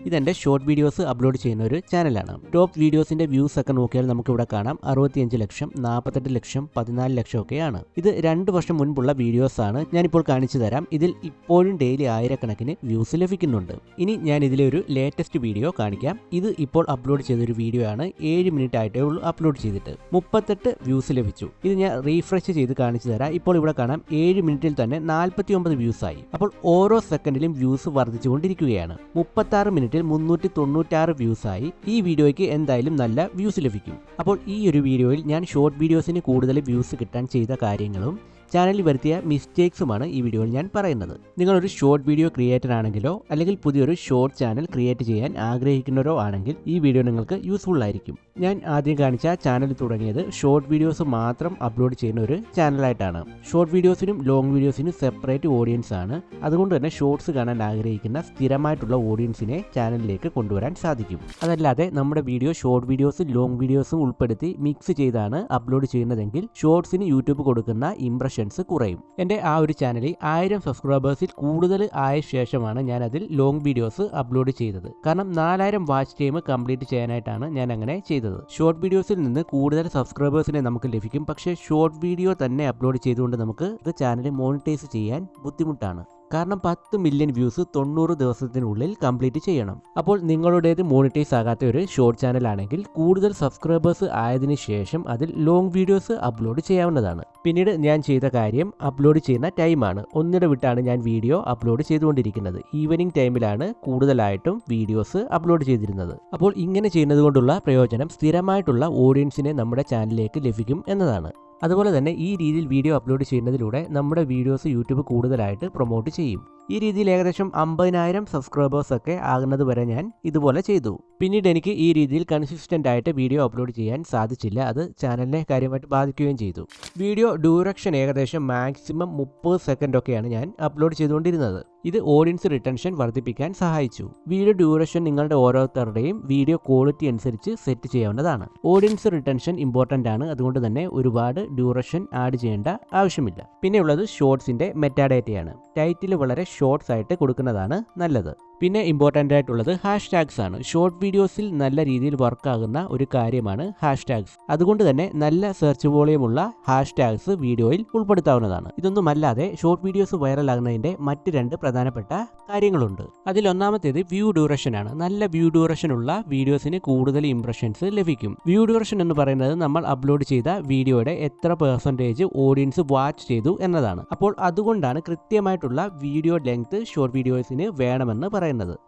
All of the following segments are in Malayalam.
ഇതെൻ്റെ ഷോർട്ട് വീഡിയോസ് അപ്ലോഡ് ചെയ്യുന്ന ഒരു ചാനലാണ്. ടോപ്പ് വീഡിയോസിൻ്റെ വ്യൂസ് ഒക്കെ നോക്കിയാൽ നമുക്കിവിടെ കാണാം 65 ലക്ഷം, 48 ലക്ഷം, 14 ലക്ഷം ഒക്കെയാണ്. ഇത് 2 വർഷം മുൻപുള്ള വീഡിയോസാണ്. ഞാനിപ്പോൾ കാണിച്ചു തരാം. ഇതിൽ ഇപ്പോഴും ഡെയിലി ആയിരക്കണക്കിന് വ്യൂസ് ലഭിക്കുന്നുണ്ട്. ഇനി ഞാൻ ഇതിലെ ഒരു ലേറ്റസ്റ്റ് വീഡിയോ കാണിക്കാം. ഇത് ഇപ്പോൾ അപ്ലോഡ് ചെയ്തൊരു വീഡിയോ ആണ്. 7 മിനിറ്റ് ആയിട്ടേ ഉള്ളൂ അപ്ലോഡ് ചെയ്തിട്ട്. 38 വ്യൂസ് ലഭിച്ചു. ഇത് ഞാൻ റീഫ്രഷ് ചെയ്ത് കാണിച്ചു തരാം. ഇപ്പോൾ ഇവിടെ കാണാം 7 മിനിറ്റിൽ തന്നെ 49 വ്യൂസ് ആയി. അപ്പോൾ ഓരോ സെക്കൻഡിലും വ്യൂസ് വർദ്ധിച്ചുകൊണ്ടിരിക്കുകയാണ്. 36 മിനിറ്റിൽ 396 വ്യൂസ് ആയി. ഈ വീഡിയോയ്ക്ക് എന്തായാലും നല്ല വ്യൂസ് ലഭിക്കും. അപ്പോൾ ഈ ഒരു വീഡിയോയിൽ ഞാൻ ഷോർട്ട് വീഡിയോസിന് കൂടുതൽ വ്യൂസ് കിട്ടാൻ ചെയ്ത കാര്യങ്ങളും ചാനലിൽ വരുത്തിയ മിസ്റ്റേക്സുമാണ് ഈ വീഡിയോയിൽ ഞാൻ പറയുന്നത്. നിങ്ങളൊരു ഷോർട്ട് വീഡിയോ ക്രിയേറ്റർ ആണെങ്കിലോ അല്ലെങ്കിൽ പുതിയൊരു ഷോർട്ട് ചാനൽ ക്രിയേറ്റ് ചെയ്യാൻ ആഗ്രഹിക്കുന്നവരോ ആണെങ്കിൽ ഈ വീഡിയോ നിങ്ങൾക്ക് യൂസ്ഫുൾ ആയിരിക്കും. ഞാൻ ആദ്യം കാണിച്ച ചാനൽ തുടങ്ങിയത് ഷോർട്ട് വീഡിയോസ് മാത്രം അപ്ലോഡ് ചെയ്യുന്ന ഒരു ചാനലായിട്ടാണ്. ഷോർട്ട് വീഡിയോസിനും ലോങ് വീഡിയോസിനും സെപ്പറേറ്റ് ഓഡിയൻസ് ആണ്. അതുകൊണ്ട് തന്നെ ഷോർട്സ് കാണാൻ ആഗ്രഹിക്കുന്ന സ്ഥിരമായിട്ടുള്ള ഓഡിയൻസിനെ ചാനലിലേക്ക് കൊണ്ടുവരാൻ സാധിക്കും. അതല്ലാതെ നമ്മുടെ വീഡിയോ ഷോർട്ട് വീഡിയോസും ലോങ് വീഡിയോസും ഉൾപ്പെടുത്തി മിക്സ് ചെയ്താണ് അപ്ലോഡ് ചെയ്യുന്നതെങ്കിൽ ഷോർട്സിന് യൂട്യൂബ് കൊടുക്കുന്ന ഇംപ്രഷൻ കുറയും. എൻ്റെ ആ ഒരു ചാനലിൽ 1000 സബ്സ്ക്രൈബേഴ്സിൽ കൂടുതൽ ആയ ശേഷമാണ് ഞാൻ അതിൽ ലോങ് വീഡിയോസ് അപ്ലോഡ് ചെയ്തത്. കാരണം 4000 വാച്ച് ടൈം കംപ്ലീറ്റ് ചെയ്യാനായിട്ടാണ് ഞാൻ അങ്ങനെ ചെയ്തത്. ഷോർട്ട് വീഡിയോസിൽ നിന്ന് കൂടുതൽ സബ്സ്ക്രൈബേഴ്സിനെ നമുക്ക് ലഭിക്കും. പക്ഷേ ഷോർട്ട് വീഡിയോ തന്നെ അപ്ലോഡ് ചെയ്തുകൊണ്ട് നമുക്ക് ചാനൽ മോണിറ്റൈസ് ചെയ്യാൻ ബുദ്ധിമുട്ടാണ്. കാരണം 10 മില്യൺ വ്യൂസ് 90 ദിവസത്തിനുള്ളിൽ കംപ്ലീറ്റ് ചെയ്യണം. അപ്പോൾ നിങ്ങളുടേത് മോണിറ്റൈസ് ആകാത്ത ഒരു ഷോർട്ട് ചാനൽ ആണെങ്കിൽ കൂടുതൽ സബ്സ്ക്രൈബേഴ്സ് ആയതിനു ശേഷം അതിൽ ലോങ് വീഡിയോസ് അപ്ലോഡ് ചെയ്യാവുന്നതാണ്. പിന്നീട് ഞാൻ ചെയ്ത കാര്യം അപ്ലോഡ് ചെയ്യുന്ന ടൈമാണ്. ഒന്നിട വിട്ടാണ് ഞാൻ വീഡിയോ അപ്ലോഡ് ചെയ്തുകൊണ്ടിരിക്കുന്നത്. ഈവനിങ് ടൈമിലാണ് കൂടുതലായിട്ടും വീഡിയോസ് അപ്ലോഡ് ചെയ്തിരുന്നത്. അപ്പോൾ ഇങ്ങനെ ചെയ്യുന്നത് കൊണ്ടുള്ള പ്രയോജനം സ്ഥിരമായിട്ടുള്ള ഓഡിയൻസിനെ നമ്മുടെ ചാനലിലേക്ക് ലഭിക്കും എന്നതാണ്. അതുപോലെ തന്നെ ഈ രീതിയിൽ വീഡിയോ അപ്ലോഡ് ചെയ്യുന്നതിലൂടെ നമ്മുടെ വീഡിയോസ് യൂട്യൂബ് കൂടുതലായിട്ട് പ്രൊമോട്ട് ചെയ്യും. ഈ രീതിയിൽ ഏകദേശം 50,000 സബ്സ്ക്രൈബേഴ്സ് ഒക്കെ ആകുന്നത് വരെ ഞാൻ ഇതുപോലെ ചെയ്തു. പിന്നീട് എനിക്ക് ഈ രീതിയിൽ കൺസിസ്റ്റൻ്റ് ആയിട്ട് വീഡിയോ അപ്ലോഡ് ചെയ്യാൻ സാധിച്ചില്ല. അത് ചാനലിനെ കാര്യമായിട്ട് ബാധിക്കുകയും ചെയ്തു. വീഡിയോ ഡ്യൂറേഷൻ ഏകദേശം മാക്സിമം 30 സെക്കൻഡ് ഒക്കെയാണ് ഞാൻ അപ്ലോഡ് ചെയ്തുകൊണ്ടിരുന്നത്. ഇത് ഓഡിയൻസ് റിട്ടൻഷൻ വർദ്ധിപ്പിക്കാൻ സഹായിച്ചു. വീഡിയോ ഡ്യൂറേഷൻ നിങ്ങളുടെ ഓരോരുത്തരുടെയും വീഡിയോ ക്വാളിറ്റി അനുസരിച്ച് സെറ്റ് ചെയ്യാവുന്നതാണ്. ഓഡിയൻസ് റിട്ടൻഷൻ ഇമ്പോർട്ടൻ്റ് ആണ്. അതുകൊണ്ട് തന്നെ ഒരുപാട് ഡ്യൂറേഷൻ ആഡ് ചെയ്യേണ്ട ആവശ്യമില്ല. പിന്നെയുള്ളത് ഷോർട്സിൻ്റെ മെറ്റാഡേറ്റയാണ്. ടൈറ്റിൽ വളരെ ഷോർട്സ് ആയിട്ട് കൊടുക്കുന്നതാണ് നല്ലത്. പിന്നെ ഇമ്പോർട്ടൻ്റ് ആയിട്ടുള്ളത് ഹാഷ്ടാഗ്സ് ആണ്. ഷോർട്ട് വീഡിയോസിൽ നല്ല രീതിയിൽ വർക്കാകുന്ന ഒരു കാര്യമാണ് ഹാഷ്ടാഗ്സ്. അതുകൊണ്ട് തന്നെ നല്ല സെർച്ച് വോളിയമുള്ള ഹാഷ്ടാഗ്സ് വീഡിയോയിൽ ഉൾപ്പെടുത്താവുന്നതാണ്. ഇതൊന്നുമല്ലാതെ ഷോർട്ട് വീഡിയോസ് വൈറലാകുന്നതിൻ്റെ മറ്റ് 2 പ്രധാനപ്പെട്ട കാര്യങ്ങളുണ്ട്. അതിലൊന്നാമത്തേത് വ്യൂ ഡ്യൂറേഷൻ ആണ്. നല്ല വ്യൂ ഡ്യൂറേഷൻ ഉള്ള വീഡിയോസിന് കൂടുതൽ ഇംപ്രഷൻസ് ലഭിക്കും. വ്യൂ ഡ്യൂറേഷൻ എന്ന് പറയുന്നത് നമ്മൾ അപ്ലോഡ് ചെയ്ത വീഡിയോയുടെ എത്ര പെർസെൻറ്റേജ് ഓഡിയൻസ് വാച്ച് ചെയ്തു എന്നതാണ്. അപ്പോൾ അതുകൊണ്ടാണ് കൃത്യമായിട്ടുള്ള വീഡിയോ ലെങ്ത് ഷോർട്ട് വീഡിയോസിന് വേണമെന്ന് പറയുന്നത്.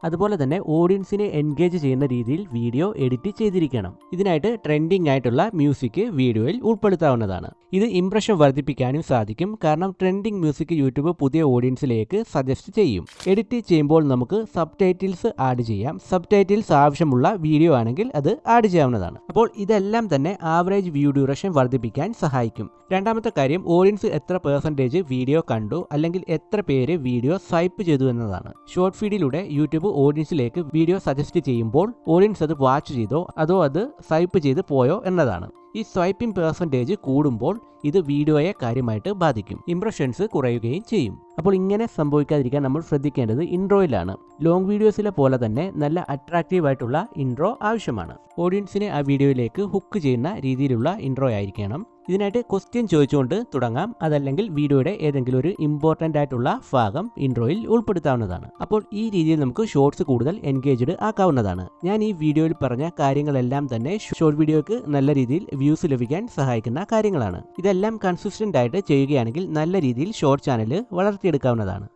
അതുപോലെ തന്നെ ഓഡിയൻസിനെ എൻഗേജ് ചെയ്യുന്ന രീതിയിൽ വീഡിയോ എഡിറ്റ് ചെയ്തിരിക്കണം. ഇതിനായിട്ട് ട്രെൻഡിങ് ആയിട്ടുള്ള മ്യൂസിക് വീഡിയോയിൽ ഉൾപ്പെടുത്താവുന്നതാണ്. ഇത് ഇംപ്രഷൻ വർദ്ധിപ്പിക്കാനും സാധിക്കും. കാരണം ട്രെൻഡിങ് മ്യൂസിക് യൂട്യൂബ് പുതിയ ഓഡിയൻസിലേക്ക് സജസ്റ്റ് ചെയ്യും. എഡിറ്റ് ചെയ്യുമ്പോൾ നമുക്ക് സബ് ടൈറ്റിൽസ് ആഡ് ചെയ്യാം. സബ് ടൈറ്റിൽസ് ആവശ്യമുള്ള വീഡിയോ ആണെങ്കിൽ അത് ആഡ് ചെയ്യാവുന്നതാണ്. അപ്പോൾ ഇതെല്ലാം തന്നെ ആവറേജ് വ്യൂ ഡ്യൂറേഷൻ വർദ്ധിപ്പിക്കാൻ സഹായിക്കും. രണ്ടാമത്തെ കാര്യം ഓഡിയൻസ് എത്ര പെർസെൻറ്റേജ് വീഡിയോ കണ്ടു അല്ലെങ്കിൽ എത്ര പേര് വീഡിയോ സ്വൈപ്പ് ചെയ്തു എന്നതാണ്. ഷോർട്ട് ഫീഡിലൂടെ യൂട്യൂബ് ഓഡിയൻസിലേക്ക് വീഡിയോ സജസ്റ്റ് ചെയ്യുമ്പോൾ ഓഡിയൻസ് അത് വാച്ച് ചെയ്തോ അതോ അത് സ്വൈപ്പ് ചെയ്ത് പോയോ എന്നതാണ്. ഈ സ്വൈപ്പിംഗ് പെർസെൻറ്റേജ് കൂടുമ്പോൾ ഇത് വീഡിയോയെ കാര്യമായിട്ട് ബാധിക്കും. ഇംപ്രഷൻസ് കുറയുകയും ചെയ്യും. അപ്പോൾ ഇങ്ങനെ സംഭവിക്കാതിരിക്കാൻ നമ്മൾ ശ്രദ്ധിക്കേണ്ടത് ഇൻട്രോയിലാണ്. ലോങ് വീഡിയോസിലെ പോലെ തന്നെ നല്ല അട്രാക്റ്റീവ് ആയിട്ടുള്ള ഇൻട്രോ ആവശ്യമാണ്. ഓഡിയൻസിനെ ആ വീഡിയോയിലേക്ക് ഹുക്ക് ചെയ്യുന്ന രീതിയിലുള്ള ഇൻട്രോ ആയിരിക്കണം. ഇതിനായിട്ട് ക്വസ്റ്റ്യൻ ചോദിച്ചുകൊണ്ട് തുടങ്ങാം. അതല്ലെങ്കിൽ വീഡിയോയുടെ ഏതെങ്കിലും ഒരു ഇമ്പോർട്ടൻ്റ് ആയിട്ടുള്ള ഭാഗം ഇൻട്രോയിൽ ഉൾപ്പെടുത്താവുന്നതാണ്. അപ്പോൾ ഈ രീതിയിൽ നമുക്ക് ഷോർട്സ് കൂടുതൽ എൻഗേജ്ഡ് ആക്കാവുന്നതാണ്. ഞാൻ ഈ വീഡിയോയിൽ പറഞ്ഞ കാര്യങ്ങളെല്ലാം തന്നെ ഷോർട്ട് വീഡിയോക്ക് നല്ല രീതിയിൽ വ്യൂസ് ലഭിക്കാൻ സഹായിക്കുന്ന കാര്യങ്ങളാണ്. ഇതെല്ലാം കൺസിസ്റ്റൻ്റ് ആയിട്ട് ചെയ്യുകയാണെങ്കിൽ നല്ല രീതിയിൽ ഷോർട്ട് ചാനൽ വളർത്തിയെടുക്കാവുന്നതാണ്.